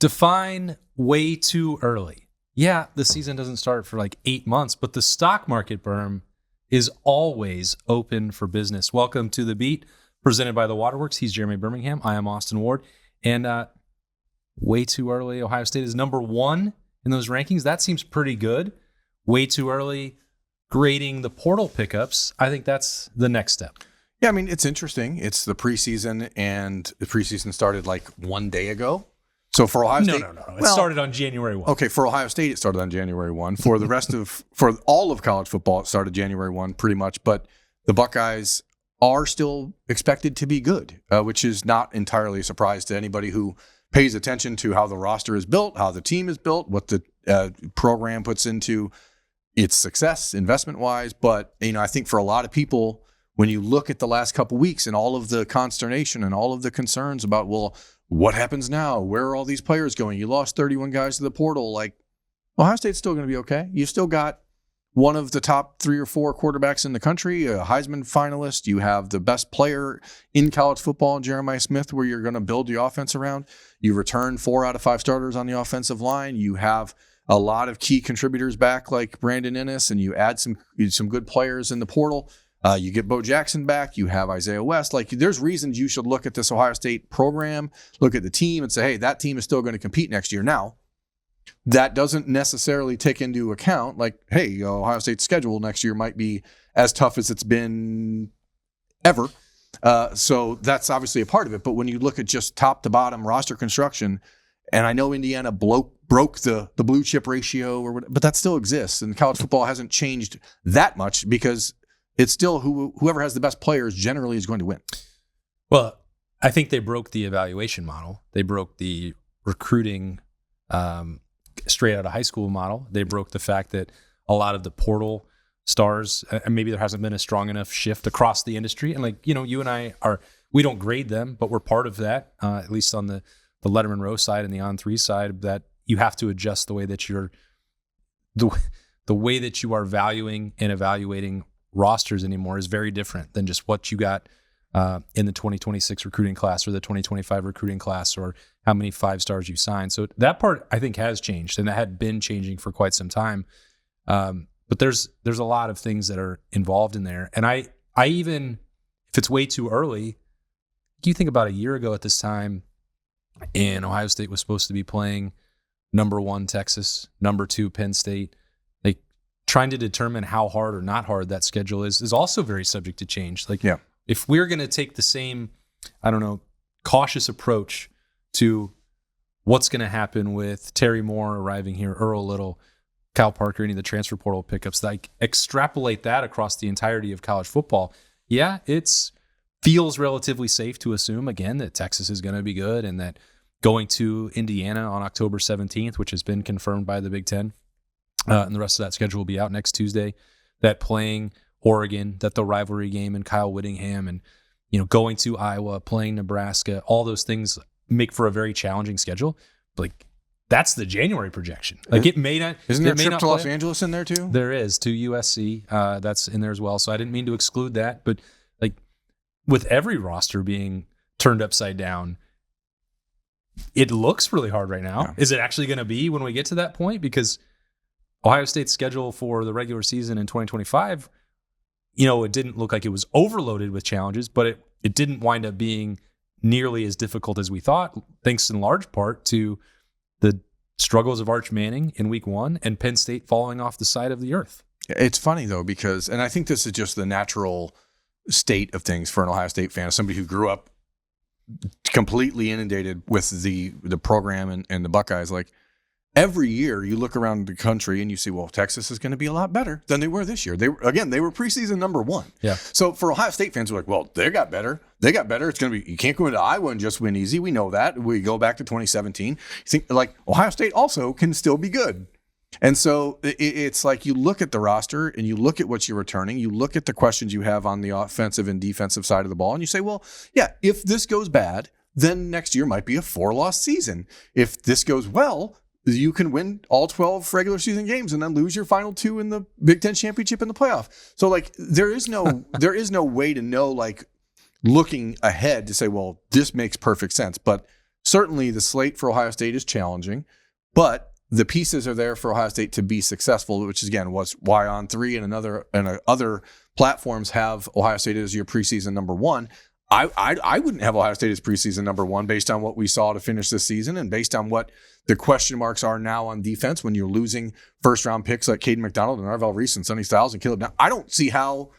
Define way too early. Yeah, the season doesn't start for like 8 months, but the stock market, Birm, is always open for business. Welcome to The Beat, presented by the Waterworks. He's Jeremy Birmingham. I am Austin Ward. And way too early, Ohio State is number 1 in those rankings. That seems pretty good. Way too early, grading the portal pickups. I think that's the next step. Yeah, I mean, it's interesting. It's the preseason, and the preseason started like 1 day ago. So for Ohio State... No. It started on January 1. Okay, for Ohio State, it started on January 1. For the rest of... For all of college football, it started January 1 pretty much. But the Buckeyes are still expected to be good, which is not entirely a surprise to anybody who pays attention to how the roster is built, how the team is built, what the program puts into its success investment-wise. But, I think for a lot of people, when you look at the last couple weeks and all of the consternation and all of the concerns about, well, what happens now? Where are all these players going? You lost 31 guys to the portal. Like, Ohio State's still going to be okay. You've still got one of the top 3 or 4 quarterbacks in the country, a Heisman finalist. You have the best player in college football, Jeremiah Smith, where you're going to build the offense around. You return 4 out of 5 starters on the offensive line. You have a lot of key contributors back like Brandon Ennis, and you add some good players in the portal. You get Bo Jackson back. You have Isaiah West. Like, there's reasons you should look at this Ohio State program, look at the team, and say, hey, that team is still going to compete next year. Now, that doesn't necessarily take into account, like, hey, Ohio State's schedule next year might be as tough as it's been ever. So that's obviously a part of it. But when you look at just top to bottom roster construction, and I know Indiana broke the blue chip ratio, but that still exists. And college football hasn't changed that much because it's still whoever has the best players generally is going to win. Well, I think they broke the evaluation model. They broke the recruiting straight out of high school model. They broke the fact that a lot of the portal stars, and maybe there hasn't been a strong enough shift across the industry. And like, you and I we don't grade them, but we're part of that, at least on the Letterman Row side and the On3 side, that you have to adjust the way that the way that you are valuing and evaluating rosters anymore is very different than just what you got in the 2026 recruiting class or the 2025 recruiting class or how many 5 stars you signed. So that part I think has changed, and that had been changing for quite some time. But there's a lot of things that are involved in there. And I even, if it's way too early, you think about a year ago at this time, and Ohio State was supposed to be playing number 1 Texas, number 2 Penn State. Like, trying to determine how hard or not hard that schedule is also very subject to change. Like, yeah, if we're going to take the same, cautious approach to what's going to happen with Terry Moore arriving here, Earl Little, Kyle Parker, any of the transfer portal pickups, like extrapolate that across the entirety of college football. Yeah, it's feels relatively safe to assume, again, that Texas is going to be good and that going to Indiana on October 17th, which has been confirmed by the Big Ten, and the rest of that schedule will be out next Tuesday, that playing Oregon, that the rivalry game and Kyle Whittingham and, going to Iowa, playing Nebraska, all those things make for a very challenging schedule. But like, that's the January projection. Like, it may not. Isn't there a trip to Los Angeles in there too? There is, to USC. That's in there as well. So I didn't mean to exclude that. But like, with every roster being turned upside down, it looks really hard right now. Yeah. Is it actually going to be when we get to that point? Because Ohio State's schedule for the regular season in 2025, it didn't look like it was overloaded with challenges, but it didn't wind up being nearly as difficult as we thought, thanks in large part to the struggles of Arch Manning in week 1 and Penn State falling off the side of the earth. It's funny, though, because, and I think this is just the natural state of things for an Ohio State fan, somebody who grew up completely inundated with the program and the Buckeyes. Like, every year you look around the country and you see, well, Texas is going to be a lot better than they were this year. They were preseason number 1. Yeah. So for Ohio State fans, we're like, well, they got better. It's going to be, you can't go into Iowa and just win easy. We know that. We go back to 2017. You think, like, Ohio State also can still be good. And so it's like, you look at the roster and you look at what you're returning, you look at the questions you have on the offensive and defensive side of the ball, and you say, well, yeah, if this goes bad, then next year might be a 4-loss season. If this goes well, you can win all 12 regular season games and then lose your final 2 in the Big Ten championship in the playoff. So like, there is no way to know, like, looking ahead to say, well, this makes perfect sense. But certainly the slate for Ohio State is challenging, but the pieces are there for Ohio State to be successful, which again was why On3 and other platforms have Ohio State as your preseason number one. I wouldn't have Ohio State as preseason number one based on what we saw to finish this season and based on what the question marks are now on defense when you're losing first-round picks like Caden McDonald and Arvell Reese and Sonny Styles and Caleb. Now, I don't see how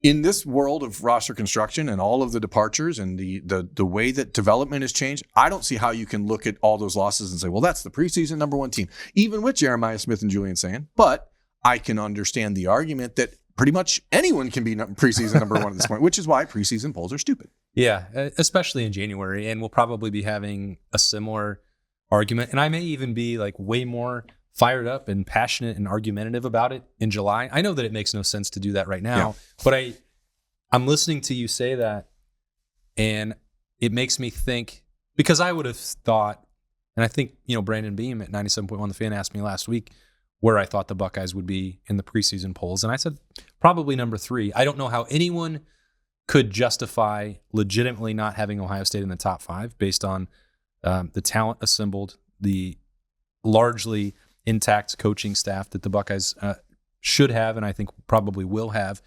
in this world of roster construction and all of the departures and the way that development has changed, I don't see how you can look at all those losses and say, well, that's the preseason number one team, even with Jeremiah Smith and Julian Sand. But I can understand the argument that pretty much anyone can be preseason number one at this point, which is why preseason polls are stupid. Yeah, especially in January. And we'll probably be having a similar argument. And I may even be like way more fired up and passionate and argumentative about it in July. I know that it makes no sense to do that right now, but I'm listening to you say that, and it makes me think, because I would have thought, and I think, Brandon Beam at 97.1 The Fan asked me last week where I thought the Buckeyes would be in the preseason polls, and I said probably number 3. I don't know how anyone could justify legitimately not having Ohio State in the top 5 based on the talent assembled, the largely intact coaching staff that the Buckeyes should have, and I think probably will have,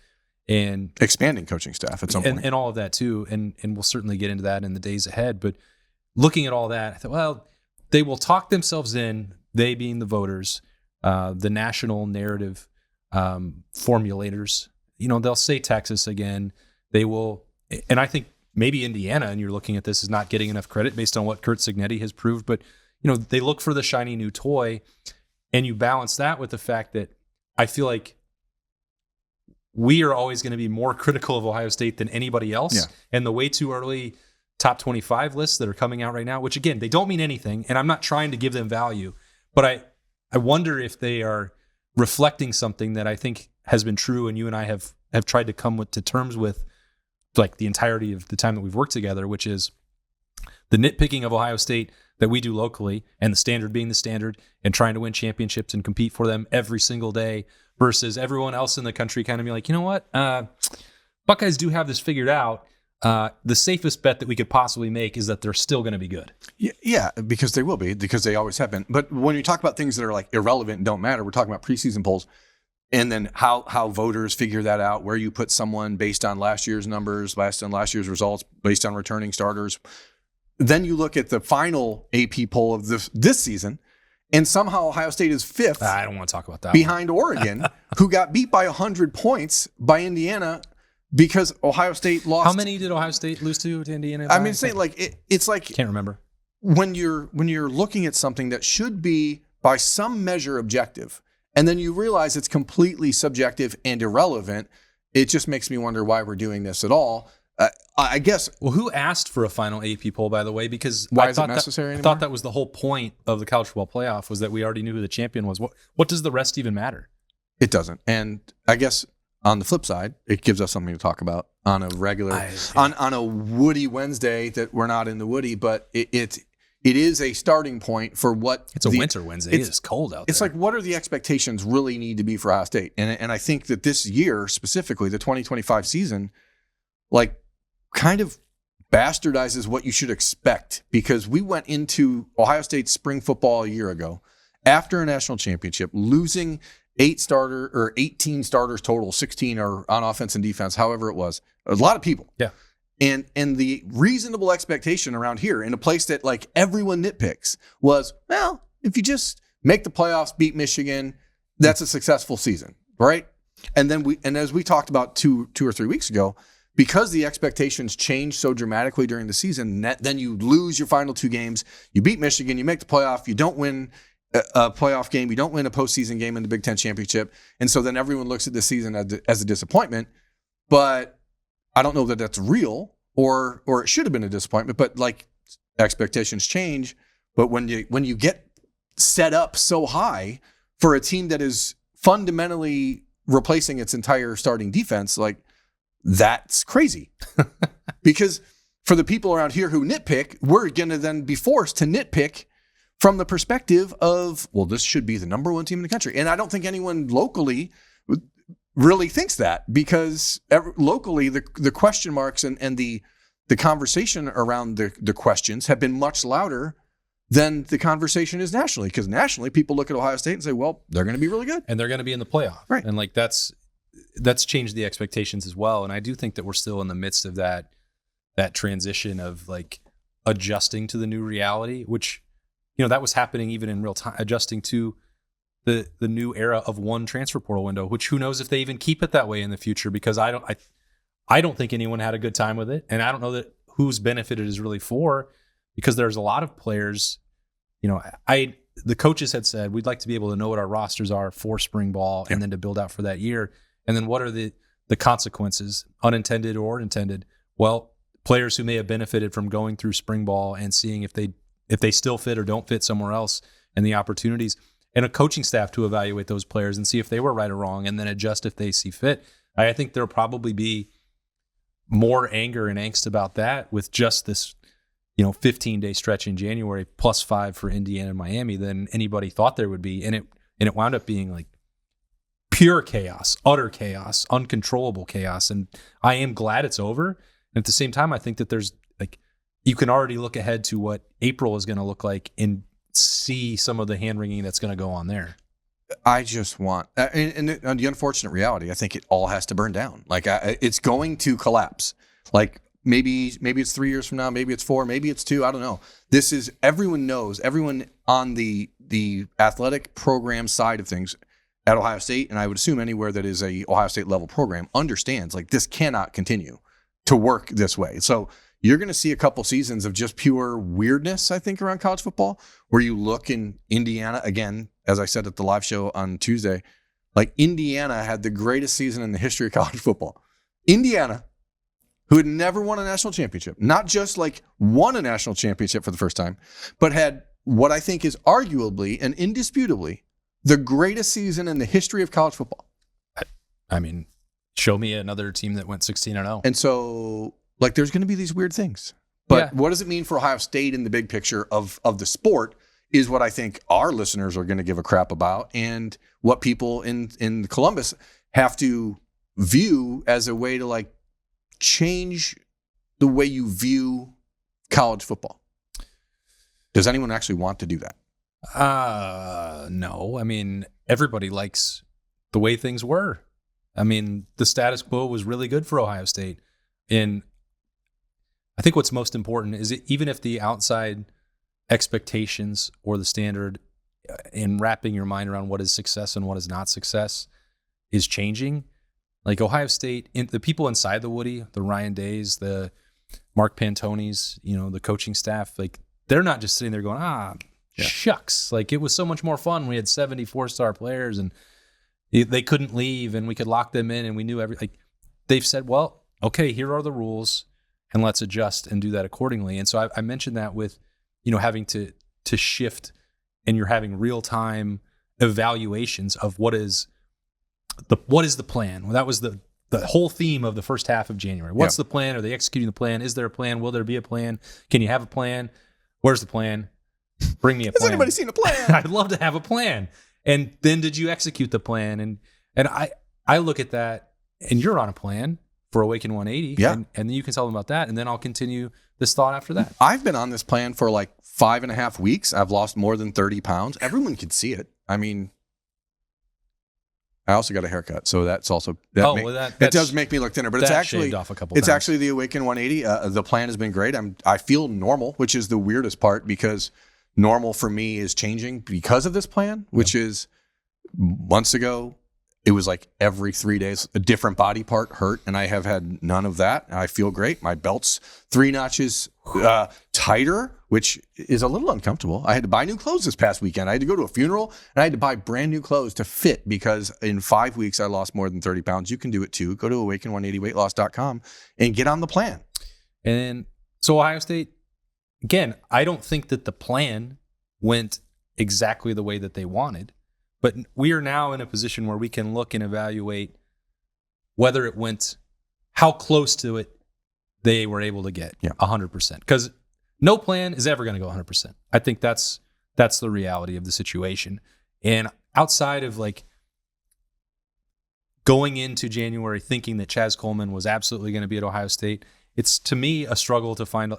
and expanding coaching staff at some point, and all of that too. And we'll certainly get into that in the days ahead. But looking at all that, I thought, well, they will talk themselves in, they being the voters, the national narrative formulators. They'll say Texas again. They will, and I think maybe Indiana, and you're looking at this, is not getting enough credit based on what Kurt Cignetti has proved. But they look for the shiny new toy. And you balance that with the fact that I feel like we are always going to be more critical of Ohio State than anybody else. Yeah. And the way too early top 25 lists that are coming out right now, which again, they don't mean anything, and I'm not trying to give them value, but I wonder if they are reflecting something that I think has been true, and you and I have tried to come to terms with like the entirety of the time that we've worked together, which is the nitpicking of Ohio State that we do locally, and the standard being the standard, and trying to win championships and compete for them every single day, versus everyone else in the country kind of being like, you know what, Buckeyes do have this figured out. The safest bet that we could possibly make is that they're still going to be good. Yeah, because they will be, because they always have been. But when you talk about things that are like irrelevant and don't matter, we're talking about preseason polls, and then how voters figure that out, where you put someone based on last year's numbers, based on last year's results, based on returning starters. Then you look at the final AP poll of this season, and somehow Ohio State is 5th. I don't want to talk about that. Behind Oregon, who got beat by 100 points by Indiana because Ohio State lost. How many did Ohio State lose to Indiana? I mean, saying like it's like can't remember. When you're looking at something that should be by some measure objective, and then you realize it's completely subjective and irrelevant, it just makes me wonder why we're doing this at all. I guess. Well, who asked for a final AP poll, by the way? Because why is it necessary anymore? I thought that was the whole point of the college football playoff, was that we already knew who the champion was. What does the rest even matter? It doesn't. And I guess on the flip side, it gives us something to talk about on a regular, on a Woody Wednesday that we're not in the Woody, but it is a starting point for what. It's a winter Wednesday. It's cold out there. It's like, what are the expectations really need to be for Ohio State? And I think that this year, specifically the 2025 season, like, kind of bastardizes what you should expect, because we went into Ohio State spring football a year ago after a national championship, losing 18 starters total, 16 are on offense and defense, however it was. A lot of people. Yeah. And the reasonable expectation around here in a place that like everyone nitpicks was, well, if you just make the playoffs, beat Michigan, that's a successful season, right? And as we talked about two or 3 weeks ago, because the expectations change so dramatically during the season, then you lose your final 2 games. You beat Michigan, you make the playoff, you don't win a playoff game, you don't win a postseason game in the Big Ten championship, and so then everyone looks at this season as a disappointment. But I don't know that that's real, or it should have been a disappointment. But like, expectations change. But when you get set up so high for a team that is fundamentally replacing its entire starting defense, like, that's crazy. Because for the people around here who nitpick, we're going to then be forced to nitpick from the perspective of, well, this should be the number 1 team in the country. And I don't think anyone locally really thinks that, because locally the question marks and the the conversation around the questions have been much louder than the conversation is nationally. Because nationally, people look at Ohio State and say, well, they're going to be really good. And they're going to be in the playoff. Right. And like that's changed the expectations as well. And I do think that we're still in the midst of that transition of like adjusting to the new reality, which, you know, that was happening even in real time, adjusting to the new era of one transfer portal window, which who knows if they even keep it that way in the future, because I don't think anyone had a good time with it. And I don't know that who's benefited is really for, because there's a lot of players, you know, the coaches had said, we'd like to be able to know what our rosters are for spring ball and then to build out for that year. And then what are the consequences, unintended or intended? Well, players who may have benefited from going through spring ball and seeing if they still fit or don't fit somewhere else, and the opportunities, and a coaching staff to evaluate those players and see if they were right or wrong, and then adjust if they see fit. I think there'll probably be more anger and angst about that with just this, you know, 15-day stretch in January +5 for Indiana and Miami than anybody thought there would be. And it wound up being like pure chaos, utter chaos, uncontrollable chaos. And I am glad it's over. And at the same time, I think that there's like, you can already look ahead to what April is going to look like and see some of the hand-wringing that's going to go on there. I just want, and the unfortunate reality, I think it all has to burn down. Like it's going to collapse. Like maybe it's 3 years from now, maybe it's 4, maybe it's 2. I don't know. This is, everyone knows, everyone on the athletic program side of things at Ohio State, and I would assume anywhere that is a Ohio State level program, understands like this cannot continue to work this way. So you're going to see a couple seasons of just pure weirdness, I think, around college football, where you look in Indiana, again, as I said at the live show on Tuesday, like Indiana had the greatest season in the history of college football. Indiana, who had never won a national championship, not just like won a national championship for the first time, but had what I think is arguably and indisputably the greatest season in the history of college football. I mean, show me another team that went 16-0. And so, like, there's going to be these weird things. But what does it mean for Ohio State in the big picture of the sport is what I think our listeners are going to give a crap about, and what people in Columbus have to view as a way to, like, change the way you view college football. Does anyone actually want to do that? No. I mean, everybody likes the way things were. I mean, the status quo was really good for Ohio State. And I think what's most important is even if the outside expectations or the standard in wrapping your mind around what is success and what is not success is changing, like Ohio State, the people inside the Woody, the Ryan Days, the Mark Pantonis, you know, the coaching staff, like they're not just sitting there going, shucks. Like it was so much more fun. We had 74-star players and they couldn't leave and we could lock them in and we knew everything. Like, they've said, well, okay, here are the rules and let's adjust and do that accordingly. And so I mentioned that with, you know, having to shift, and you're having real-time evaluations of what is the plan. Well, that was the whole theme of the first half of January. What's the plan? Are they executing the plan? Is there a plan? Will there be a plan? Can you have a plan? Where's the plan? Bring me a plan. Has anybody seen a plan? I'd love to have a plan. And then did you execute the plan? And I look at that, and you're on a plan for Awaken 180. Yeah. And then you can tell them about that, and then I'll continue this thought after that. I've been on this plan for like 5.5 weeks. I've lost more than 30 pounds. Everyone can see it. I mean, I also got a haircut, so that's also it does make me look thinner. But it's actually off a couple it's pounds. actually the Awaken 180. The plan has been great. I feel normal, which is the weirdest part, because normal for me is changing because of this plan, which is months ago. It was like every 3 days, a different body part hurt, and I have had none of that. I feel great. My belt's 3 notches tighter, which is a little uncomfortable. I had to buy new clothes this past weekend. I had to go to a funeral, and I had to buy brand new clothes to fit, because in 5 weeks I lost more than 30 pounds. You can do it too. Go to awaken180weightloss.com and get on the plan. And so Ohio State, again, I don't think that the plan went exactly the way that they wanted. But we are now in a position where we can look and evaluate whether it went, how close to it they were able to get 100%. Because no plan is ever going to go 100%. I think that's the reality of the situation. And outside of like going into January thinking that Chaz Coleman was absolutely going to be at Ohio State, it's to me a struggle to find,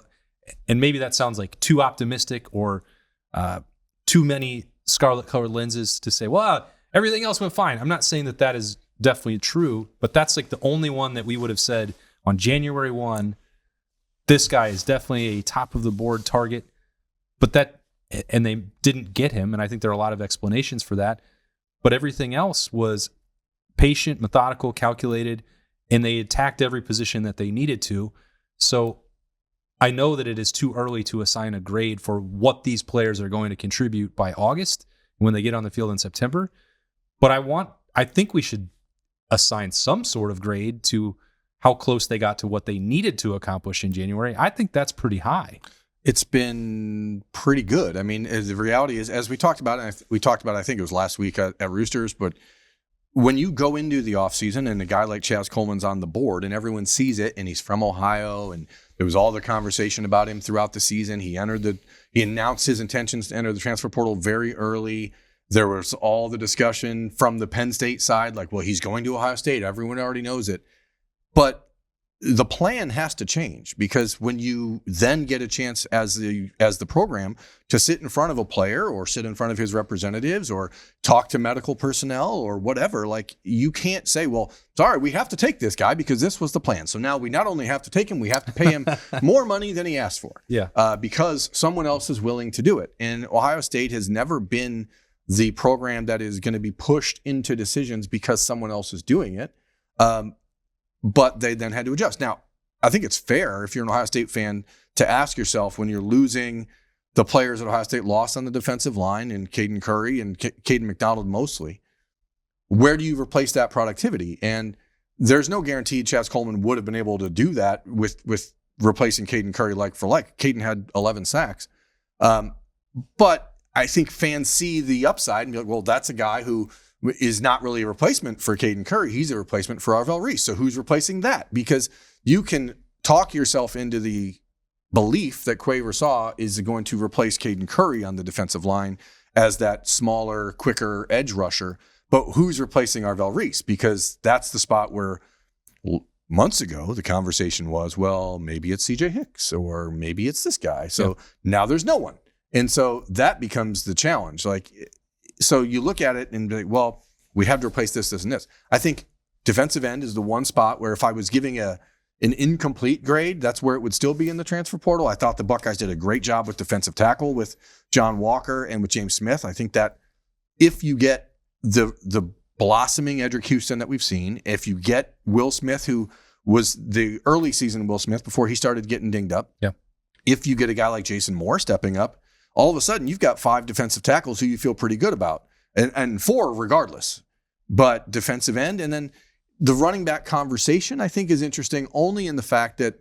and maybe that sounds like too optimistic or too many scarlet-colored lenses to say, well, everything else went fine. I'm not saying that is definitely true, but that's like the only one that we would have said on January 1, this guy is definitely a top of the board target, and they didn't get him. And I think there are a lot of explanations for that, but everything else was patient, methodical, calculated, and they attacked every position that they needed to. So I know that it is too early to assign a grade for what these players are going to contribute by August when they get on the field in September. But I think we should assign some sort of grade to how close they got to what they needed to accomplish in January. I think that's pretty high. It's been pretty good. I mean, the reality is, as we talked about, I think it was last week at Roosters, but when you go into the offseason and a guy like Chaz Coleman's on the board and everyone sees it and he's from Ohio and there was all the conversation about him throughout the season. He announced his intentions to enter the transfer portal very early. There was all the discussion from the Penn State side, like, well, he's going to Ohio State. Everyone already knows it. But the plan has to change, because when you then get a chance as the program to sit in front of a player or sit in front of his representatives or talk to medical personnel or whatever, like, you can't say, well, sorry, we have to take this guy because this was the plan. So now we not only have to take him, we have to pay him more money than he asked for. Yeah. Because someone else is willing to do it. And Ohio State has never been the program that is going to be pushed into decisions because someone else is doing it. But they then had to adjust. Now, I think it's fair, if you're an Ohio State fan, to ask yourself, when you're losing the players that Ohio State lost on the defensive line, and Caden Curry and Caden McDonald mostly, where do you replace that productivity? And there's no guarantee Chaz Coleman would have been able to do that with replacing Caden Curry like for like. Caden had 11 sacks. But I think fans see the upside and be like, well, that's a guy who is not really a replacement for Caden Curry. He's a replacement for Arvell Reese. So who's replacing that? Because you can talk yourself into the belief that Quaver Saw is going to replace Caden Curry on the defensive line as that smaller, quicker edge rusher. But who's replacing Arvell Reese? Because that's the spot where months ago the conversation was, well, maybe it's CJ Hicks or maybe it's this guy. So now there's no one. And so that becomes the challenge. So you look at it and be like, well, we have to replace this, and this. I think defensive end is the one spot where if I was giving an incomplete grade, that's where it would still be in the transfer portal. I thought the Buckeyes did a great job with defensive tackle with John Walker and with James Smith. I think that if you get the blossoming Edric Houston that we've seen, if you get Will Smith, who was the early season Will Smith before he started getting dinged up, if you get a guy like Jason Moore stepping up, all of a sudden you've got 5 defensive tackles who you feel pretty good about, and 4 regardless. But defensive end, and then the running back conversation, I think, is interesting only in the fact that,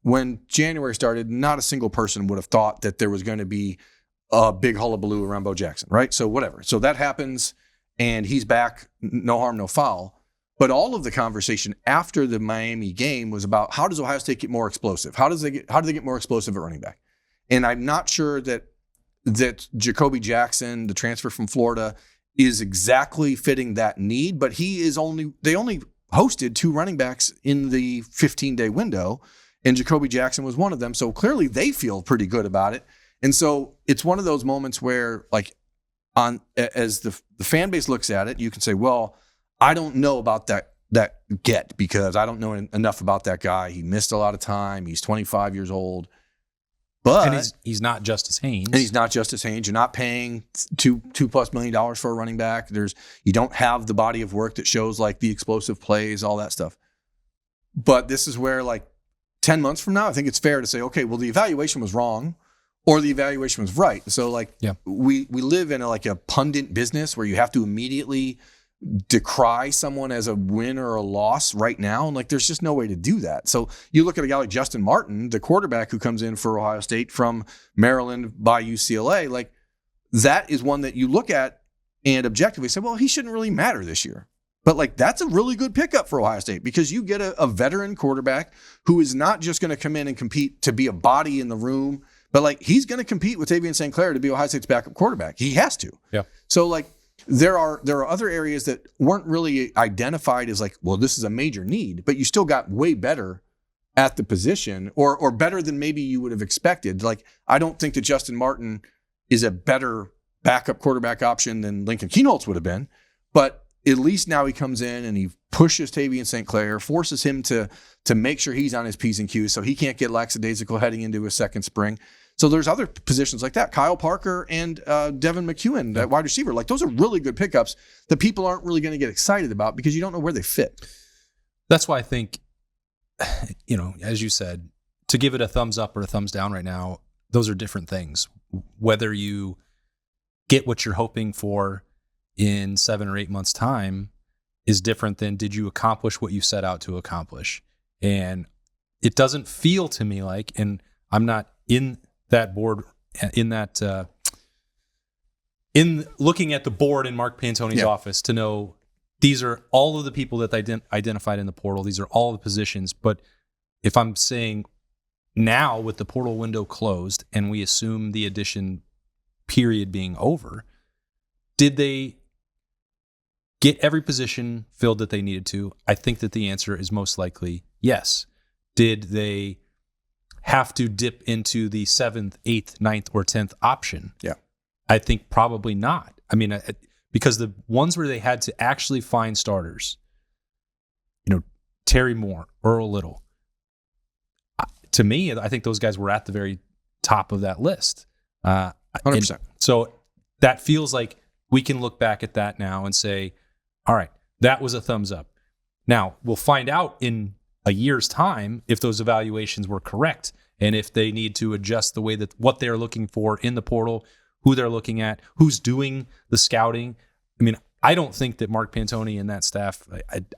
when January started, not a single person would have thought that there was going to be a big hullabaloo around Bo Jackson, right? So whatever. So that happens, and he's back, no harm, no foul. But all of the conversation after the Miami game was about, how does Ohio State get more explosive? How do they get more explosive at running back? And I'm not sure that Jacoby Jackson, the transfer from Florida, is exactly fitting that need, but they only hosted 2 running backs in the 15-day window, and Jacoby Jackson was one of them. So clearly they feel pretty good about it. And so it's one of those moments where, like, as the fan base looks at it, you can say, well, I don't know about that because I don't know enough about that guy. He missed a lot of time. He's 25 years old. But he's not Justice Haynes. And he's not Justice Haynes. You're not paying $2+ million for a running back. You don't have the body of work that shows like the explosive plays, all that stuff. But this is where, like, 10 months from now, I think it's fair to say, okay, well, the evaluation was wrong or the evaluation was right. So, like, we live in a pundit business where you have to immediately decry someone as a win or a loss right now. And, like, there's just no way to do that. So you look at a guy like Justin Martin, the quarterback who comes in for Ohio State from Maryland by UCLA, like, that is one that you look at and objectively say, well, he shouldn't really matter this year. But, like, that's a really good pickup for Ohio State because you get a veteran quarterback who is not just going to come in and compete to be a body in the room, but, like, he's going to compete with Tavian St. Clair to be Ohio State's backup quarterback. He has to. Yeah. So, like, there are other areas that weren't really identified as like, well, this is a major need, but you still got way better at the position, or better than maybe you would have expected. Like, I don't think that Justin Martin is a better backup quarterback option than Lincoln Keenholz would have been, but at least now he comes in and he pushes Tavian St. Clair, forces him to make sure he's on his P's and Q's so he can't get lackadaisical heading into his second spring. So there's other positions like that. Kyle Parker and Devin McEwen, that wide receiver. Like, those are really good pickups that people aren't really going to get excited about because you don't know where they fit. That's why I think, as you said, to give it a thumbs up or a thumbs down right now, those are different things. Whether you get what you're hoping for in 7 or 8 months' time is different than did you accomplish what you set out to accomplish. And it doesn't feel to me like, and I'm not in that board, in looking at the board in Mark Pantoni's office to know these are all of the people that they identified in the portal. These are all the positions. But if I'm saying now with the portal window closed and we assume the addition period being over, did they get every position filled that they needed to? I think that the answer is most likely yes. Did they have to dip into the 7th, 8th, 9th, or 10th option? Yeah. I think probably not. I mean, because the ones where they had to actually find starters, Terry Moore, Earl Little, to me, I think those guys were at the very top of that list. 100%. So that feels like we can look back at that now and say, all right, that was a thumbs up. Now, we'll find out in a year's time if those evaluations were correct and if they need to adjust the way that what they're looking for in the portal, who they're looking at, who's doing the scouting. I mean, I don't think that Mark Pantoni and that staff,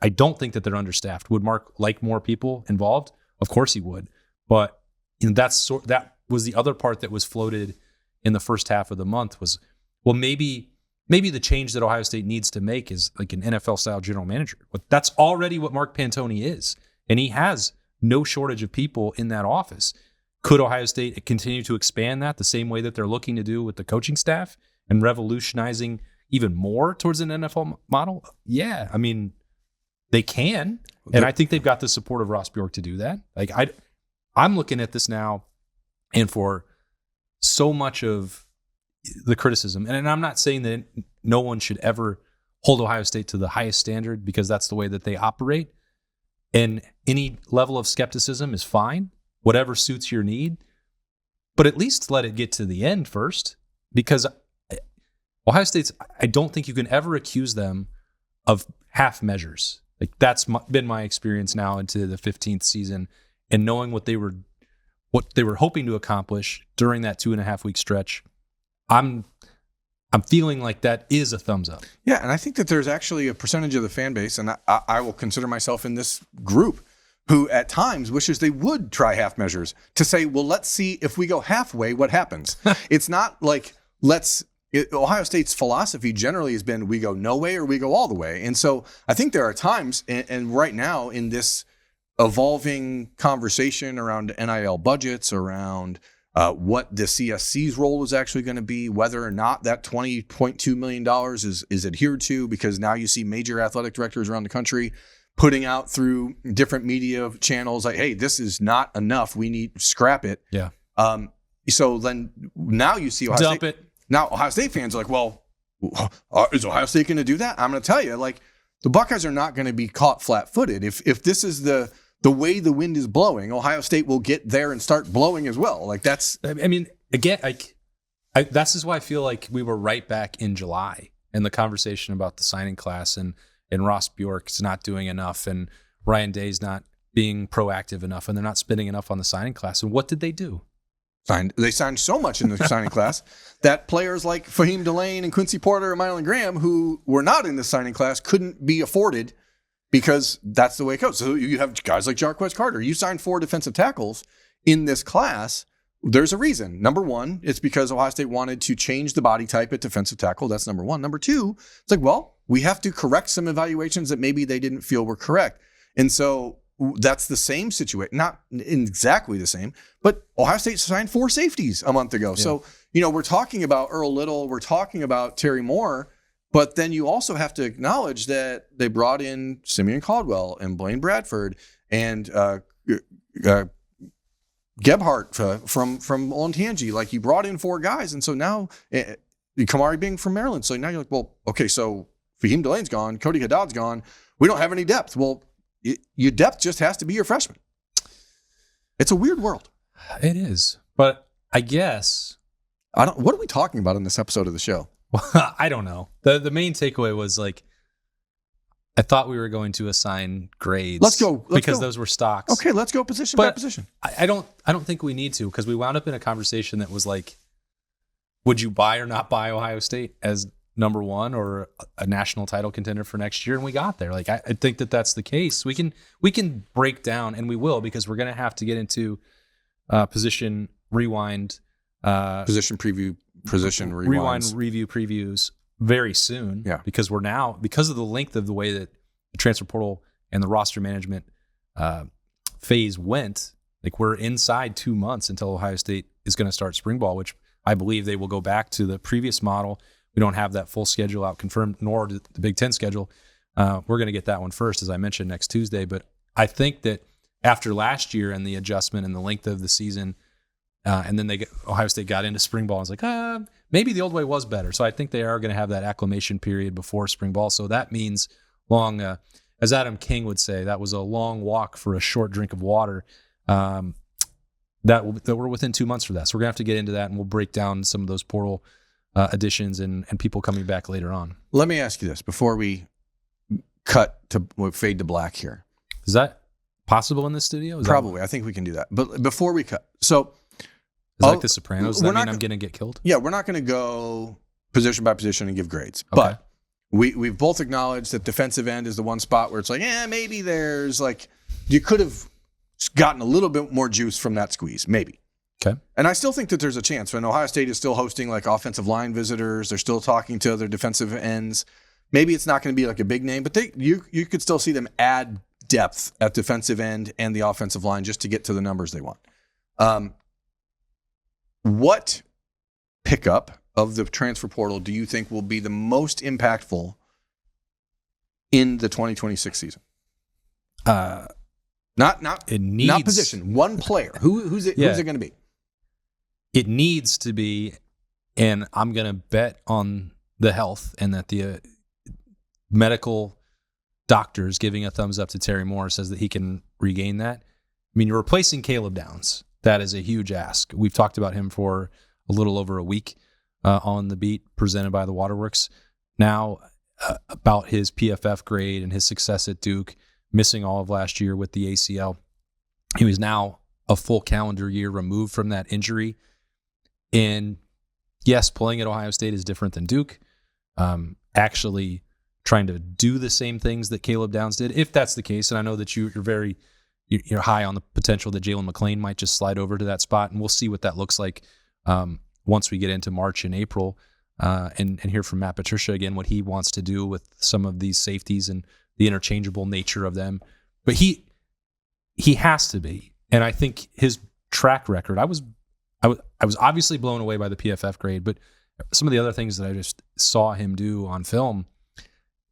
I don't think that they're understaffed. Would Mark like more people involved? Of course he would. But that was the other part that was floated in the first half of the month was, well, maybe the change that Ohio State needs to make is like an NFL-style general manager. But that's already what Mark Pantoni is. And he has no shortage of people in that office. Could Ohio State continue to expand that the same way that they're looking to do with the coaching staff and revolutionizing even more towards an NFL model? Yeah, I mean, they can. And I think they've got the support of Ross Bjork to do that. Like, I'm looking at this now, and for so much of the criticism, and I'm not saying that no one should ever hold Ohio State to the highest standard because that's the way that they operate. And any level of skepticism is fine, whatever suits your need. But at least let it get to the end first, because Ohio State's, I don't think you can ever accuse them of half measures. Like, that's been my experience now into the 15th season, and knowing what they were hoping to accomplish during that 2.5 week stretch. I'm feeling like that is a thumbs up. Yeah, and I think that there's actually a percentage of the fan base, and I will consider myself in this group, who at times wishes they would try half measures to say, well, let's see if we go halfway, what happens. It's not like Ohio State's philosophy generally has been we go no way or we go all the way. And so I think there are times, and right now in this evolving conversation around NIL budgets, around what the CSC's role is actually going to be, whether or not that $20.2 million is adhered to, because now you see major athletic directors around the country putting out through different media channels like, hey, this is not enough. We need to scrap it. Yeah. So then now you see Dump it. Now Ohio State fans are like, well, is Ohio State going to do that? I'm going to tell you, like, the Buckeyes are not going to be caught flat-footed. If this is the way the wind is blowing, Ohio State will get there and start blowing as well. Like, that's... I mean, again, this is why I feel like we were right back in July and the conversation about the signing class and Ross Bjork's not doing enough and Ryan Day's not being proactive enough and they're not spending enough on the signing class. And what did they do? They signed so much in the signing class that players like Fahim Delane and Quincy Porter and Mylan Graham, who were not in the signing class, couldn't be afforded because that's the way it goes. So you have guys like Jarquez Carter. You signed 4 defensive tackles in this class. There's a reason. Number one, it's because Ohio State wanted to change the body type at defensive tackle. That's number one. Number two, it's like, well, we have to correct some evaluations that maybe they didn't feel were correct. And so that's the same situation, not exactly the same, but Ohio State signed 4 safeties a month ago. Yeah. So, we're talking about Earl Little, we're talking about Terry Moore, but then you also have to acknowledge that they brought in Simeon Caldwell and Blaine Bradford and Gebhardt from Ontangi, like you brought in 4 guys, and so now Kamari Bing from Maryland. So now you're like, well, okay, so Fahim Delane's gone, Cody Haddad's gone. We don't have any depth. Well, your depth just has to be your freshman. It's a weird world. It is, but I guess what are we talking about in this episode of the show? Well, I don't know. The main takeaway was like, I thought we were going to assign grades. Let's go. Because those were stocks. Okay, let's go position by position. I don't think we need to, because we wound up in a conversation that was like, would you buy or not buy Ohio State as number 1 or a national title contender for next year? And we got there. Like I think that that's the case. We can break down, and we will, because we're going to have to get into position rewind, position preview, position rewind review previews very soon. Yeah. Because we're now, because of the length of the way that the transfer portal and the roster management phase went, like we're inside 2 months until Ohio State is going to start spring ball, which I believe they will go back to the previous model. We don't have that full schedule out confirmed, nor the Big Ten schedule. We're going to get that one first, as I mentioned, next Tuesday. But I think that after last year and the adjustment and the length of the season, and then Ohio State got into spring ball and was like, maybe the old way was better. So I think they are going to have that acclimation period before spring ball. So that means long, as Adam King would say, that was a long walk for a short drink of water. That we're within 2 months for that. So we're going to have to get into that, and we'll break down some of those portal additions and people coming back later on. Let me ask you this before we fade to black here. Is that possible in this studio? Probably. I think we can do that. But before we cut, so it's like The Sopranos. Does that mean I'm going to get killed? Yeah, we're not going to go position by position and give grades. Okay. But we've both acknowledged that defensive end is the one spot where it's like, maybe there's like, you could have gotten a little bit more juice from that squeeze, maybe. Okay. And I still think that there's a chance. When Ohio State is still hosting like offensive line visitors, they're still talking to other defensive ends. Maybe it's not going to be like a big name, but you could still see them add depth at defensive end and the offensive line just to get to the numbers they want. What pickup of the transfer portal do you think will be the most impactful in the 2026 season? Not position. One player. Who's it going to be? It needs to be, and I'm going to bet on the health and that the medical doctors giving a thumbs up to Terry Moore says that he can regain that. I mean, you're replacing Caleb Downs. That is a huge ask. We've talked about him for a little over a week on the beat presented by the Waterworks. Now, about his PFF grade and his success at Duke, missing all of last year with the ACL. He was now a full calendar year removed from that injury. And yes, playing at Ohio State is different than Duke. Actually trying to do the same things that Caleb Downs did, if that's the case. And I know that you're high on the potential that Jalen McClain might just slide over to that spot, and we'll see what that looks like once we get into March and April and hear from Matt Patricia again what he wants to do with some of these safeties and the interchangeable nature of them. But he has to be, and I think his track record. I was obviously blown away by the PFF grade, but some of the other things that I just saw him do on film,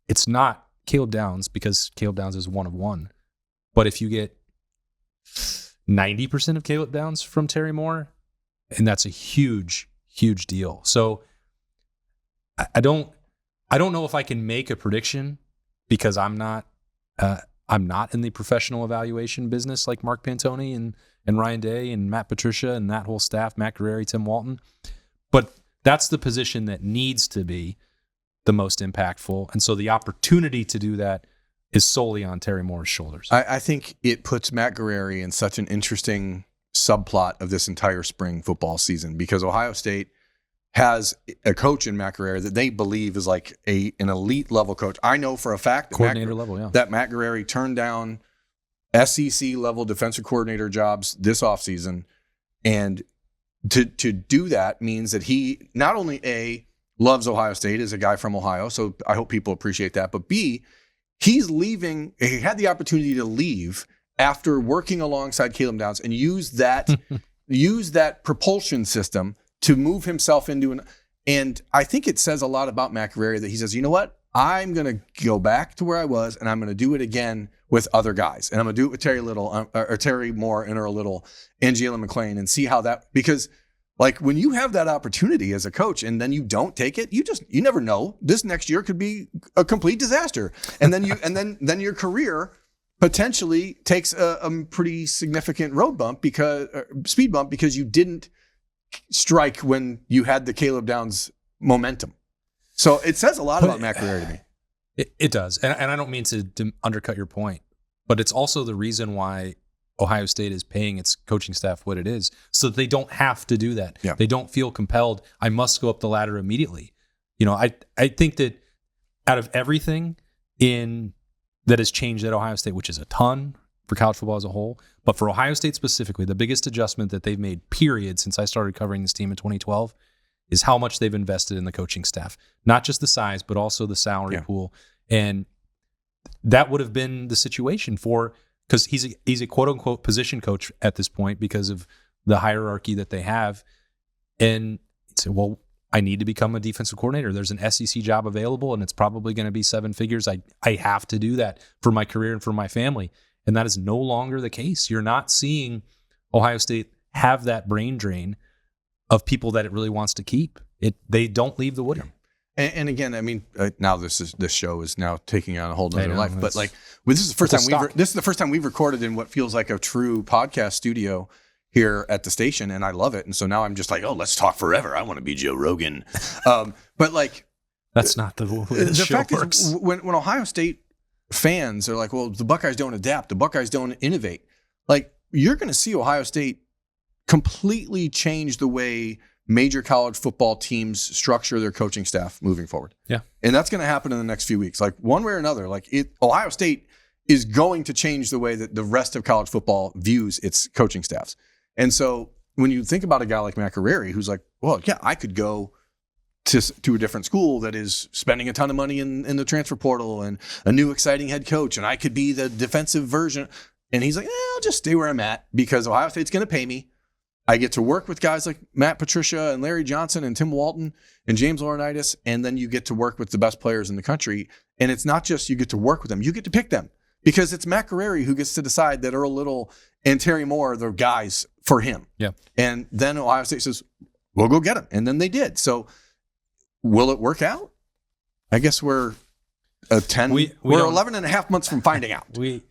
it's not Caleb Downs, because Caleb Downs is one of one. But if you get 90% of Caleb Downs from Terry Moore, and that's a huge, huge deal. So I don't know if I can make a prediction, because I'm not in the professional evaluation business like Mark Pantoni and Ryan Day and Matt Patricia and that whole staff, Matt Guerrieri, Tim Walton. But that's the position that needs to be the most impactful. And so the opportunity to do that is solely on Terry Moore's shoulders. I think it puts Matt Guerrieri in such an interesting subplot of this entire spring football season, because Ohio State has a coach in Matt Guerrieri that they believe is like an elite level coach. I know for a fact that Matt Guerrieri turned down SEC level defensive coordinator jobs this offseason. And to do that means that he not only loves Ohio State as a guy from Ohio, so I hope people appreciate that, but B, he's leaving. He had the opportunity to leave after working alongside Caleb Downs and use that propulsion system to move himself into and I think it says a lot about Matt Guerrieri that he says, you know what? I'm going to go back to where I was, and I'm going to do it again with other guys. And I'm going to do it with Terry Little or Terry Moore and Earl Little and Jalen McClain and see how that, because like when you have that opportunity as a coach and then you don't take it, you never know. This next year could be a complete disaster. And then then your career potentially takes a pretty significant speed bump because you didn't strike when you had the Caleb Downs momentum. So it says a lot about Matt Carrera to me. It does. And I don't mean to undercut your point, but it's also the reason why Ohio State is paying its coaching staff what it is, so that they don't have to do that. Yeah. They don't feel compelled, I must go up the ladder immediately. I think that out of everything that has changed at Ohio State, which is a ton for college football as a whole, but for Ohio State specifically, the biggest adjustment that they've made, period, since I started covering this team in 2012, is how much they've invested in the coaching staff. Not just the size, but also the salary pool. And that would have been the situation because he's a quote unquote position coach at this point because of the hierarchy that they have. And he'd say, well, I need to become a defensive coordinator. There's an SEC job available and it's probably going to be 7 figures. I have to do that for my career and for my family. And that is no longer the case. You're not seeing Ohio State have that brain drain of people that it really wants to keep. They don't leave the wooding. And again, I mean, now this show is now taking on a whole nother life. But like, this is the first time we've recorded in what feels like a true podcast studio here at the station, and I love it. And so now I'm just like, oh, let's talk forever. I want to be Joe Rogan. But like, that's not the way the show fact works. Is, when Ohio State fans are like, well, the Buckeyes don't adapt, the Buckeyes don't innovate. Like, you're going to see Ohio State completely change the way major college football teams structure their coaching staff moving forward. Yeah. And that's going to happen in the next few weeks. Like, one way or another, Ohio State is going to change the way that the rest of college football views its coaching staffs. And so when you think about a guy like Matt Carrera, who's like, well, yeah, I could go to a different school that is spending a ton of money in the transfer portal and a new exciting head coach, and I could be the defensive version. And he's like, I'll just stay where I'm at because Ohio State's going to pay me. I get to work with guys like Matt Patricia and Larry Johnson and Tim Walton and James Laurinaitis, and then you get to work with the best players in the country. And it's not just you get to work with them, you get to pick them because it's Matt Carrera who gets to decide that Earl Little and Terry Moore are the guys for him. Yeah. And then Ohio State says, we'll go get him. And then they did. So will it work out? I guess we're 11 and a half months from finding out.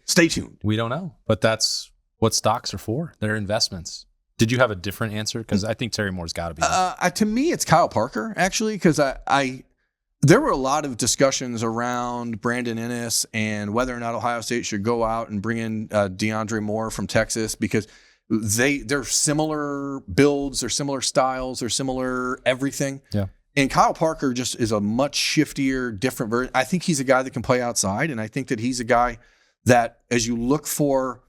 Stay tuned. We don't know, but that's what stocks are for. They're investments. Did you have a different answer? Because I think Terry Moore's got to be. To me, it's Kyle Parker, actually, because there were a lot of discussions around Brandon Inniss and whether or not Ohio State should go out and bring in DeAndre Moore from Texas because they're similar builds, they're similar styles, they're similar everything. Yeah. And Kyle Parker just is a much shiftier, different version. I think he's a guy that can play outside, and I think that he's a guy that, as you look for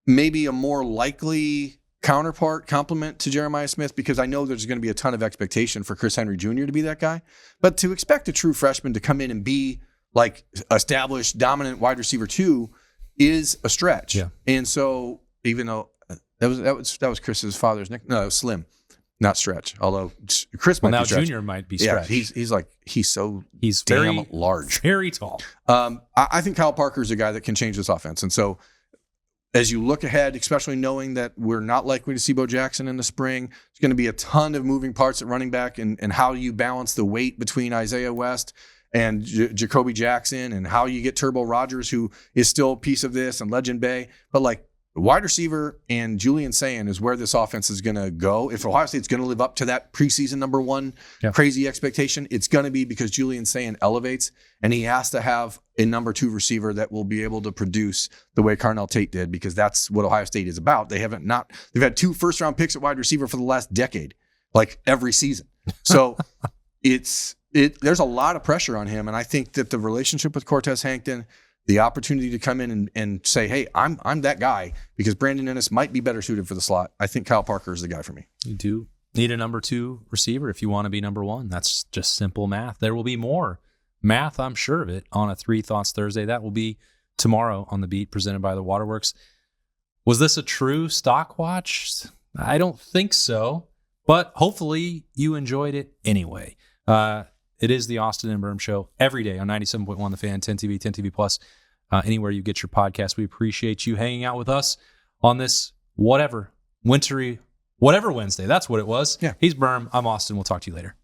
maybe a more likely complement to Jeremiah Smith, because I know there's going to be a ton of expectation for Chris Henry Jr. to be that guy. But to expect a true freshman to come in and be like established, dominant wide receiver 2 is a stretch. Yeah. And so even though that was Chris's father's nickname, no, it was Slim, not Stretch. Although Chris might be Stretch. Junior might be Stretch. Yeah, he's damn very large, very tall. I think Kyle Parker is a guy that can change this offense, and so. As you look ahead, especially knowing that we're not likely to see Bo Jackson in the spring, there's going to be a ton of moving parts at running back and how you balance the weight between Isaiah West and Jacoby Jackson and how you get Turbo Rogers, who is still a piece of this, and Legend Bay. But like the wide receiver and Julian Sayin is where this offense is going to go. If Ohio State's going to live up to that preseason number 1 crazy expectation, it's going to be because Julian Sayin elevates, and he has to have a number 2 receiver that will be able to produce the way Carnell Tate did, because that's what Ohio State is about. They've had 2 first-round picks at wide receiver for the last decade, like every season. So there's a lot of pressure on him, and I think that the relationship with Cortez Hankton, the opportunity to come in and say, hey, I'm that guy, because Brandon Inniss might be better suited for the slot. I think Kyle Parker is the guy for me. You do need a number 2 receiver if you want to be number 1. That's just simple math. There will be more math, I'm sure of it, on a 3 Thoughts Thursday. That will be tomorrow on The Beat, presented by the Waterworks. Was this a true stock watch? I don't think so, but hopefully you enjoyed it anyway. It is the Austin and Birm Show every day on 97.1 The Fan, 10 TV, 10 TV Plus, anywhere you get your podcast. We appreciate you hanging out with us on this whatever Wednesday. That's what it was. Yeah. He's Birm. I'm Austin. We'll talk to you later.